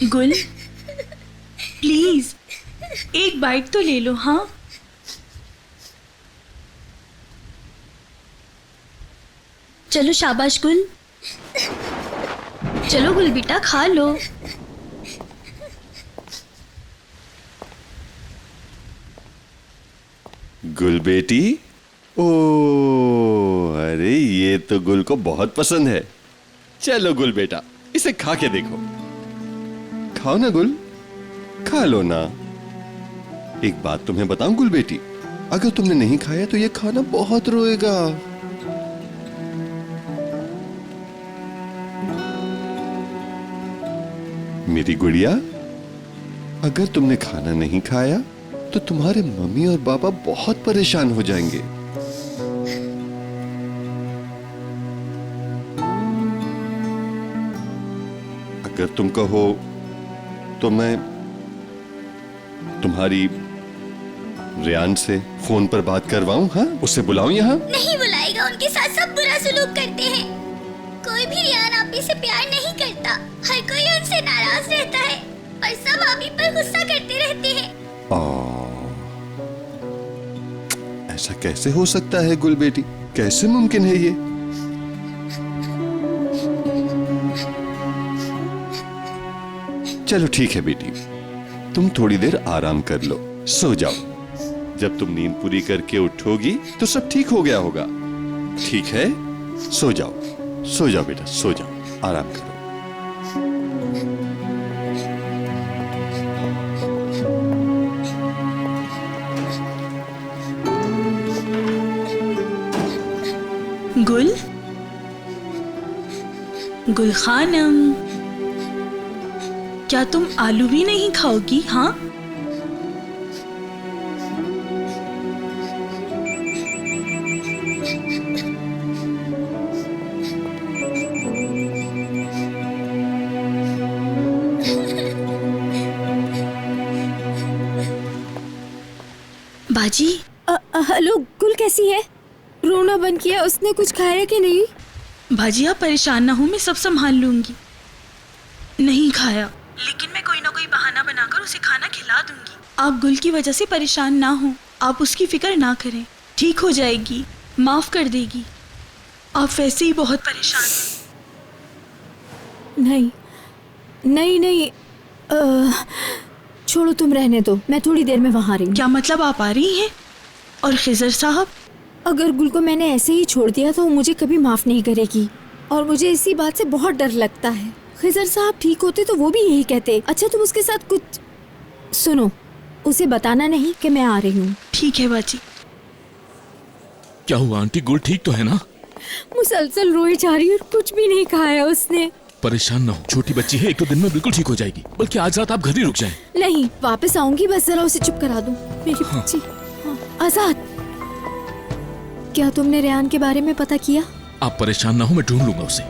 गुल प्लीज एक बाइट तो ले लो। हाँ चलो शाबाश गुल, चलो गुल बेटा खा लो। गुल बेटी, ओ अरे ये तो गुल को बहुत पसंद है। चलो गुल बेटा इसे खा के देखो। खाओ ना गुल, खा लो ना। एक बात तुम्हें बताऊं गुल बेटी, अगर तुमने नहीं खाया तो ये खाना बहुत रोएगा। मेरी गुड़िया, अगर तुमने खाना नहीं खाया तो तुम्हारे मम्मी और पापा बहुत परेशान हो जाएंगे। अगर तुम कहो तो मैं तुम्हारी रेयान से फोन पर बात करवाऊं? हाँ, उसे बुलाऊं यहाँ? नहीं बुलाएगा, उनके साथ सब बुरा सलूक करते हैं। कोई भी रेयान आपी से प्यार नहीं करता, हर कोई उनसे नाराज रहता है और सब आपी पर गुस्सा करते रहते हैं। ऐसा कैसे हो सकता है गुल बेटी, कैसे मुमकिन है ये? चलो ठीक है बेटी, तुम थोड़ी देर आराम कर लो, सो जाओ। जब तुम नींद पूरी करके उठोगी तो सब ठीक हो गया होगा। ठीक है, सो जाओ, सो जाओ बेटा, सो जाओ, आराम करो। गुल, गुल खानम, क्या तुम आलू भी नहीं खाओगी? हाँ बाजी। हेलो, गुल कैसी है? रोना बंद किया उसने? कुछ खाया कि नहीं? बाजी आप परेशान ना हो, मैं सब संभाल लूंगी। नहीं खाया, लेकिन मैं कोई ना कोई बहाना बनाकर उसे खाना खिला दूंगी। आप गुल की वजह से परेशान ना हो, आप उसकी फिक्र ना करें, ठीक हो जाएगी, माफ कर देगी। आप वैसे ही बहुत परेशान हैं। नहीं नहीं नहीं, छोड़ो, तुम रहने दो, मैं थोड़ी देर में वहाँ आ रही हूँ। क्या मतलब आप आ रही हैं? और खिजर साहब? अगर गुल को मैंने ऐसे ही छोड़ दिया तो वो मुझे कभी माफ नहीं करेगी और मुझे इसी बात से बहुत डर लगता है। खिजर साहब ठीक होते तो वो भी यही कहते। अच्छा तुम उसके साथ कुछ सुनो, उसे बताना नहीं कि मैं आ रही हूँ। ठीक है बाजी। क्या हुआ आंटी, गुल ठीक तो है ना? मुसलसल रोई जा रही है और कुछ भी नहीं खाया उसने। परेशान ना हो, छोटी बच्ची है, एक दो दिन में बिल्कुल ठीक हो जाएगी। बल्कि आज रात आप घर ही रुक जाएं। नहीं, वापस आऊंगी, बस जरा उसे चुप करा दूं। मेरी बच्ची। हाँ। आजाद, क्या तुमने रेयान के बारे में पता किया? आप परेशान ना हो, मैं ढूंढ लूंगा उसे।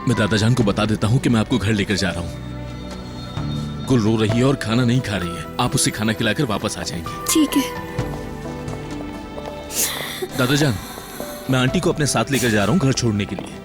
मैं दादाजान को बता देता हूँ कि मैं आपको घर लेकर जा रहा हूँ। गुल रो रही है और खाना नहीं खा रही है, आप उसे खाना खिलाकर वापस आ जाएंगे। ठीक है। दादाजान, मैं आंटी को अपने साथ लेकर जा रहा हूँ घर छोड़ने के लिए।